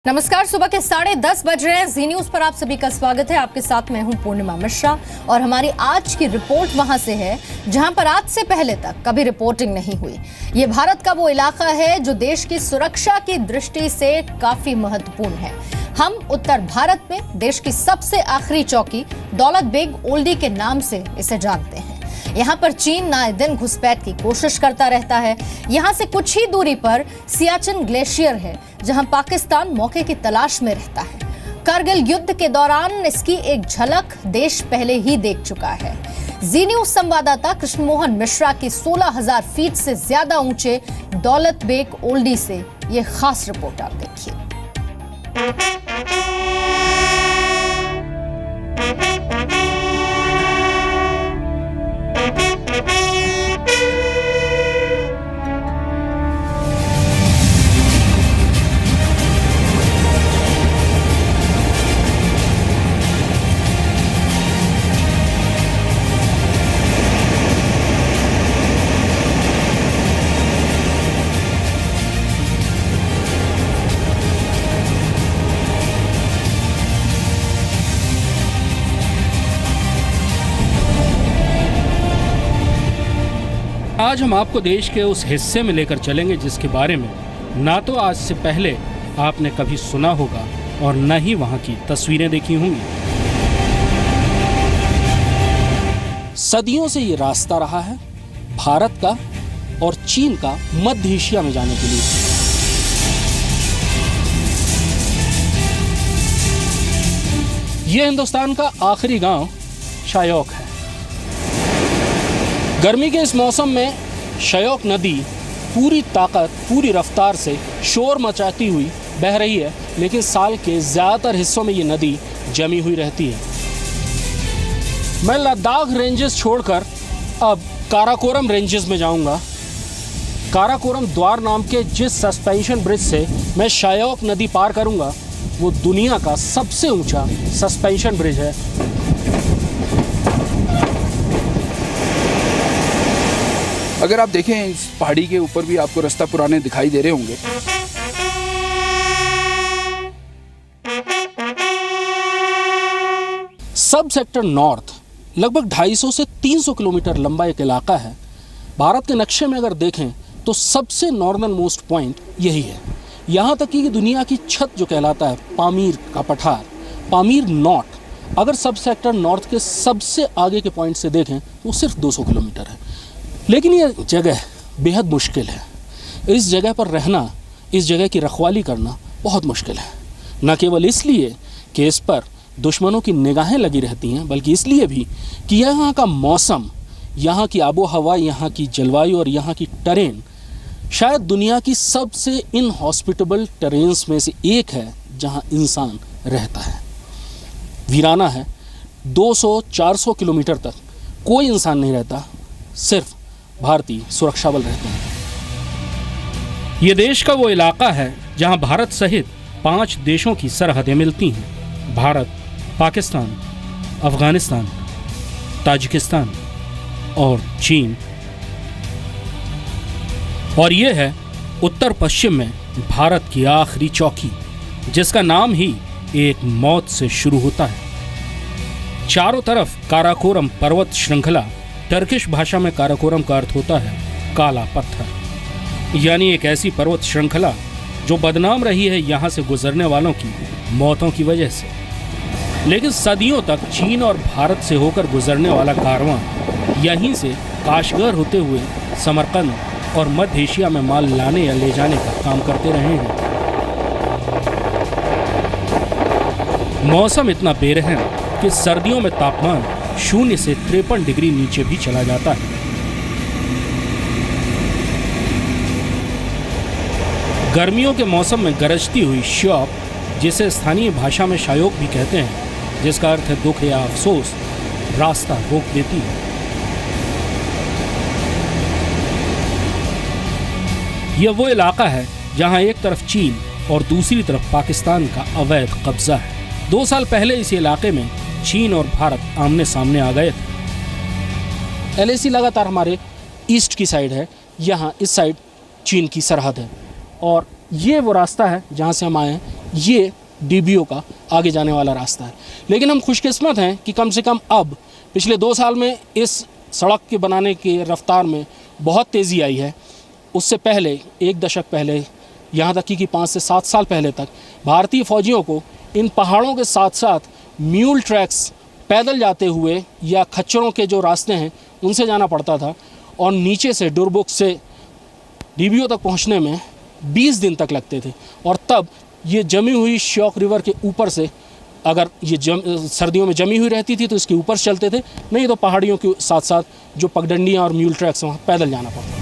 नमस्कार, सुबह के 10:30 बज रहे हैं। जी न्यूज पर आप सभी का स्वागत है। आपके साथ मैं हूं पूर्णिमा मिश्रा और हमारी आज की रिपोर्ट वहां से है जहां पर आज से पहले तक कभी रिपोर्टिंग नहीं हुई। ये भारत का वो इलाका है जो देश की सुरक्षा की दृष्टि से काफी महत्वपूर्ण है। हम उत्तर भारत में देश की सबसे आखिरी चौकी दौलत बेग ओल्डी के नाम से इसे जानते हैं। यहाँ पर चीन आए दिन घुसपैठ की कोशिश करता रहता है। यहाँ से कुछ ही दूरी पर सियाचिन ग्लेशियर है जहाँ पाकिस्तान मौके की तलाश में रहता है। कारगिल युद्ध के दौरान इसकी एक झलक देश पहले ही देख चुका है। जी न्यूज संवाददाता कृष्ण मोहन मिश्रा की 16,000 फीट से ज्यादा ऊंचे दौलत बेग ओल्डी से ये खास रिपोर्ट आप देखिए। आज हम आपको देश के उस हिस्से में लेकर चलेंगे जिसके बारे में ना तो आज से पहले आपने कभी सुना होगा और न ही वहां की तस्वीरें देखी होंगी। सदियों से ये रास्ता रहा है भारत का और चीन का मध्य एशिया में जाने के लिए। ये हिंदुस्तान का आखिरी गांव शायोक है। गर्मी के इस मौसम में शयोक नदी पूरी ताकत पूरी रफ्तार से शोर मचाती हुई बह रही है, लेकिन साल के ज़्यादातर हिस्सों में ये नदी जमी हुई रहती है। मैं लद्दाख रेंजेस छोड़कर अब काराकोरम रेंजेस में जाऊंगा। काराकोरम द्वार नाम के जिस सस्पेंशन ब्रिज से मैं शयोक नदी पार करूंगा वो दुनिया का सबसे ऊंचा सस्पेंशन ब्रिज है। अगर आप देखें इस पहाड़ी के ऊपर भी आपको रास्ता पुराने दिखाई दे रहे होंगे। सब सेक्टर नॉर्थ लगभग 250 से 300 किलोमीटर लंबा एक इलाका है। भारत के नक्शे में अगर देखें तो सबसे नॉर्दर्न मोस्ट पॉइंट यही है। यहाँ तक कि दुनिया की छत जो कहलाता है पामीर का पठार, पामीर नॉर्थ, अगर सब सेक्टर नॉर्थ के सबसे आगे के पॉइंट से देखें तो सिर्फ 200 किलोमीटर है। लेकिन ये जगह बेहद मुश्किल है। इस जगह पर रहना, इस जगह की रखवाली करना बहुत मुश्किल है। न केवल इसलिए कि इस पर दुश्मनों की निगाहें लगी रहती हैं, बल्कि इसलिए भी कि यहाँ का मौसम, यहाँ की आबो हवा, यहाँ की जलवायु और यहाँ की टरेन शायद दुनिया की सबसे इनहॉस्पिटेबल टरेन्स में से एक है जहाँ इंसान रहता है। वीराना है। 200-400 किलोमीटर तक कोई इंसान नहीं रहता, सिर्फ भारतीय सुरक्षा बल रहते हैं। ये देश का वो इलाका है जहां भारत सहित 5 देशों की सरहदें मिलती हैं। भारत, पाकिस्तान, अफगानिस्तान, ताजिकिस्तान और चीन। और ये है उत्तर पश्चिम में भारत की आखिरी चौकी जिसका नाम ही एक मौत से शुरू होता है। चारों तरफ काराकोरम पर्वत श्रृंखला, टर्किश भाषा में काराकोरम का अर्थ होता है काला पत्थर, यानी एक ऐसी पर्वत श्रृंखला जो बदनाम रही है यहाँ से गुजरने वालों की मौतों की वजह से। लेकिन सदियों तक चीन और भारत से होकर गुजरने वाला कारवां यहीं से काशगर होते हुए समरकंद और मध्य एशिया में माल लाने या ले जाने का काम करते रहे हैं। मौसम इतना बेरहम कि सर्दियों में तापमान 0 से 53 डिग्री नीचे भी चला जाता है। गर्मियों के मौसम में गरजती हुई श्योक, जिसे स्थानीय भाषा में शायोक भी कहते हैं, जिसका अर्थ है दुख या अफसोस, रास्ता रोक देती है। यह वो इलाका है जहां एक तरफ चीन और दूसरी तरफ पाकिस्तान का अवैध कब्जा है। 2 साल पहले इस इलाके में चीन और भारत आमने सामने आ गए थे। LAC लगातार हमारे ईस्ट की साइड है, यहाँ इस साइड चीन की सरहद है और ये वो रास्ता है जहाँ से हम आए हैं। ये DBO का आगे जाने वाला रास्ता है। लेकिन हम खुशकिस्मत हैं कि कम से कम अब पिछले 2 साल में इस सड़क के बनाने की रफ्तार में बहुत तेज़ी आई है। उससे पहले 1 दशक पहले, यहाँ तक कि 5 से 7 साल पहले तक भारतीय फौजियों को इन पहाड़ों के साथ साथ म्यूल ट्रैक्स पैदल जाते हुए या खच्चरों के जो रास्ते हैं उनसे जाना पड़ता था, और नीचे से डुरबुक से DBO तक पहुँचने में 20 दिन तक लगते थे। और तब ये जमी हुई श्योक रिवर के ऊपर से, अगर ये सर्दियों में जमी हुई रहती थी तो इसके ऊपर से चलते थे, नहीं तो पहाड़ियों के साथ साथ जो पगडंडियाँ और म्यूल ट्रैक्स वहाँ पैदल जाना पड़ता था।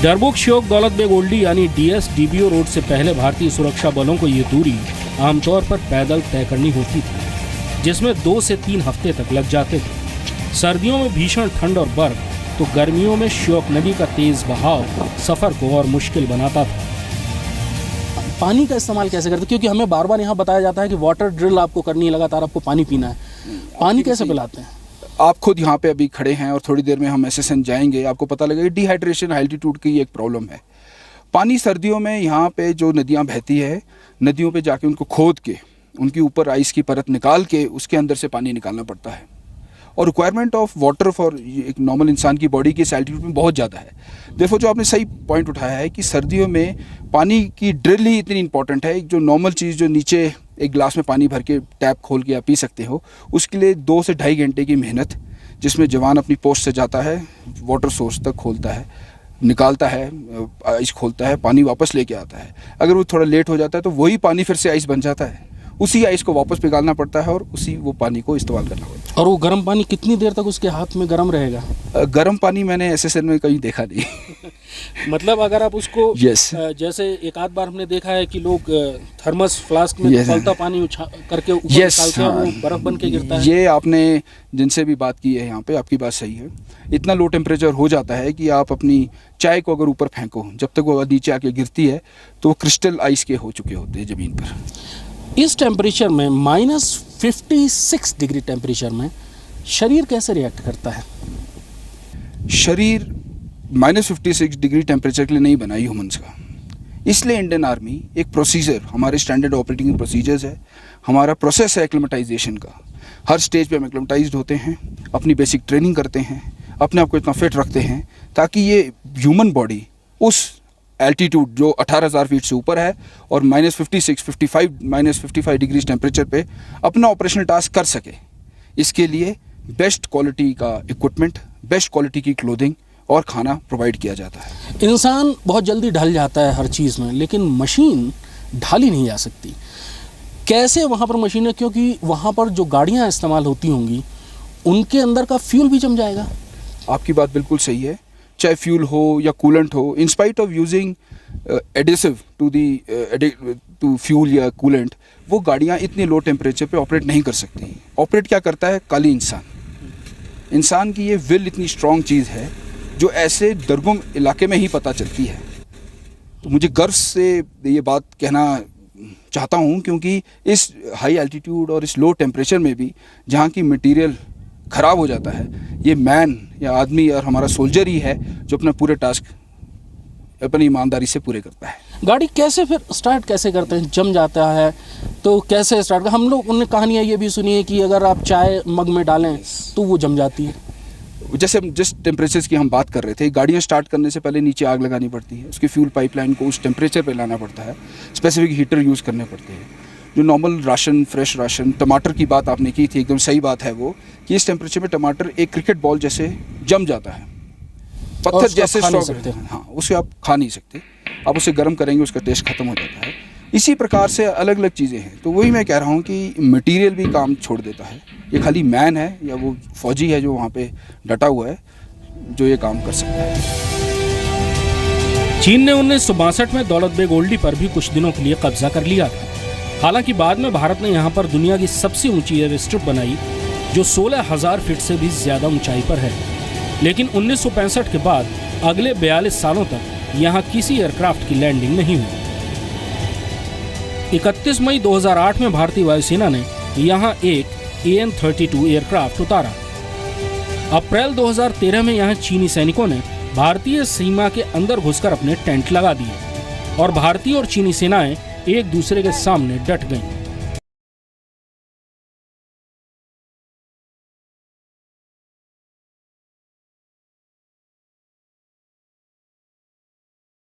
डरबुक श्योक दौलत बेग ओल्डी यानी DS-DBO रोड से पहले भारतीय सुरक्षा बलों को ये दूरी आमतौर पर पैदल तय करनी होती थी, जिसमें 2 से 3 हफ्ते तक लग जाते थे। सर्दियों में भीषण ठंड और बर्फ, तो गर्मियों में श्योक नदी का तेज बहाव सफ़र को और मुश्किल बनाता था। पानी का इस्तेमाल कैसे करते, क्योंकि हमें बार बार यहाँ बताया जाता है कि वाटर ड्रिल आपको करनी है, लगातार आपको पानी पीना है, पानी कैसे पिलाते हैं? आप खुद यहाँ पे अभी खड़े हैं और थोड़ी देर में हम SSN जाएंगे, आपको पता लगेगा डिहाइड्रेशन एल्टीट्यूड की एक प्रॉब्लम है। पानी सर्दियों में यहाँ पे जो नदियाँ बहती है, नदियों पे जाके उनको खोद के उनके ऊपर आइस की परत निकाल के उसके अंदर से पानी निकालना पड़ता है, और रिक्वायरमेंट ऑफ वाटर फॉर एक नॉर्मल इंसान की बॉडी के इस एल्टीट्यूड में बहुत ज़्यादा है। देखो, जो आपने सही पॉइंट उठाया है कि सर्दियों में पानी की ड्रिल ही इतनी इंपॉर्टेंट है। एक जो नॉर्मल चीज़ जो नीचे एक गिलास में पानी भर के टैप खोल के आप पी सकते हो, उसके लिए 2 से 2.5 घंटे की मेहनत, जिसमें जवान अपनी पोस्ट से जाता है, वाटर सोर्स तक खोलता है, निकालता है, आइस खोलता है, पानी वापस लेके आता है। अगर वो थोड़ा लेट हो जाता है तो वही पानी फिर से आइस बन जाता है, उसी आइस को वापस पिघालना पड़ता है और उसी वो पानी को इस्तेमाल करना पड़ता है। और वो गर्म पानी कितनी देर तक उसके हाथ में गर्म रहेगा? गर्म पानी मैंने SSN में कहीं देखा नहीं। मतलब अगर आप उसको Yes. जैसे एक आध बार हमने देखा है कि लोग थर्मस फ्लास्क में खौलता पानी करके ऊपर निकालते हैं, वो बर्फ बन के गिरता है। ये आपने जिनसे भी बात की है यहाँ पे, आपकी बात सही है। इतना लो टेम्परेचर हो जाता है कि आप अपनी चाय को अगर ऊपर फेंको, जब तक वो नीचे आके गिरती है तो वो क्रिस्टल आइस के हो चुके होते हैं ज़मीन पर। इस टेम्परेचर में -56 डिग्री टेम्परेचर में शरीर कैसे रिएक्ट करता है? शरीर -56 डिग्री टेम्परेचर के लिए नहीं बना ह्यूमंस का, इसलिए इंडियन आर्मी एक प्रोसीजर, हमारे स्टैंडर्ड ऑपरेटिंग प्रोसीजर्स है, हमारा प्रोसेस है एक्लिमेटाइजेशन का। हर स्टेज पे हम एक्लिमेटाइज्ड होते हैं, अपनी बेसिक ट्रेनिंग करते हैं, अपने आप को इतना फिट रखते हैं ताकि ये ह्यूमन बॉडी उस एल्टीट्यूड जो 18,000 फीट से ऊपर है और -55 डिग्री टेम्परेचर पे अपना ऑपरेशनल टास्क कर सके। इसके लिए बेस्ट क्वालिटी का इक्विपमेंट, बेस्ट क्वालिटी की क्लोथिंग और खाना प्रोवाइड किया जाता है। इंसान बहुत जल्दी ढल जाता है हर चीज़ में, लेकिन मशीन ढाली नहीं जा सकती। कैसे वहाँ पर मशीनें, क्योंकि वहाँ पर जो गाड़ियाँ इस्तेमाल होती होंगी उनके अंदर का फ्यूल भी जम जाएगा। आपकी बात बिल्कुल सही है, चाहे फ्यूल हो या कूलेंट हो, in spite of using additive to fuel या कूलेंट, वो गाड़ियाँ इतने लो टेम्परेचर पे ऑपरेट नहीं कर सकती। ऑपरेट क्या करता है? काली इंसान की ये विल इतनी स्ट्रॉन्ग चीज़ है जो ऐसे दुर्गम इलाके में ही पता चलती है। तो मुझे गर्व से ये बात कहना चाहता हूँ, क्योंकि इस हाई एल्टीट्यूड और इस लो टेम्परेचर में भी जहाँ की मटेरियल ख़राब हो जाता है, ये मैन या आदमी और हमारा सोल्जर ही है जो अपना पूरे टास्क अपनी ईमानदारी से पूरे करता है। गाड़ी कैसे फिर स्टार्ट कैसे करते हैं? जम जाता है तो कैसे स्टार्ट? हम लोग उन्हें कहानियाँ ये भी सुनी है कि अगर आप चाय मग में डालें तो वो जम जाती है। जैसे जिस टेम्परेचर की हम बात कर रहे थे, गाड़ियाँ स्टार्ट करने से पहले नीचे आग लगानी पड़ती है, उसकी फ्यूल पाइपलाइन को उस टेम्परेचर पे लाना पड़ता है, स्पेसिफिक हीटर यूज़ करने पड़ते हैं। जो नॉर्मल राशन, फ्रेश राशन, टमाटर की बात आपने की थी, एकदम सही बात है वो, कि इस टेम्परेचर में टमाटर एक क्रिकेट बॉल जैसे जम जाता है, पत्थर जैसे स्ट्रॉन्ग। हाँ, उसे आप खा नहीं सकते, आप उसे गर्म करेंगे उसका टेस्ट खत्म हो जाता है। इसी प्रकार से अलग अलग चीज़ें हैं। तो वही मैं कह रहा हूँ कि मटेरियल भी काम छोड़ देता है। ये खाली मैन है या वो फौजी है जो वहाँ पे डटा हुआ है जो ये काम कर सकता है। चीन ने 1962 में दौलत बेग ओल्डी पर भी कुछ दिनों के लिए कब्जा कर लिया था। हालांकि बाद में भारत ने यहाँ पर दुनिया की सबसे ऊंची एयर स्ट्रिप बनाई जो 16,000 फीट से भी ज़्यादा ऊंचाई पर है। लेकिन 1965 के बाद अगले 42 सालों तक यहाँ किसी एयरक्राफ्ट की लैंडिंग नहीं हुई। 31 मई 2008 में भारतीय वायुसेना ने यहाँ एक AN-32 एयरक्राफ्ट उतारा। अप्रैल 2013 में यहाँ चीनी सैनिकों ने भारतीय सीमा के अंदर घुसकर अपने टेंट लगा दिए और भारतीय और चीनी सेनाएं एक दूसरे के सामने डट गईं।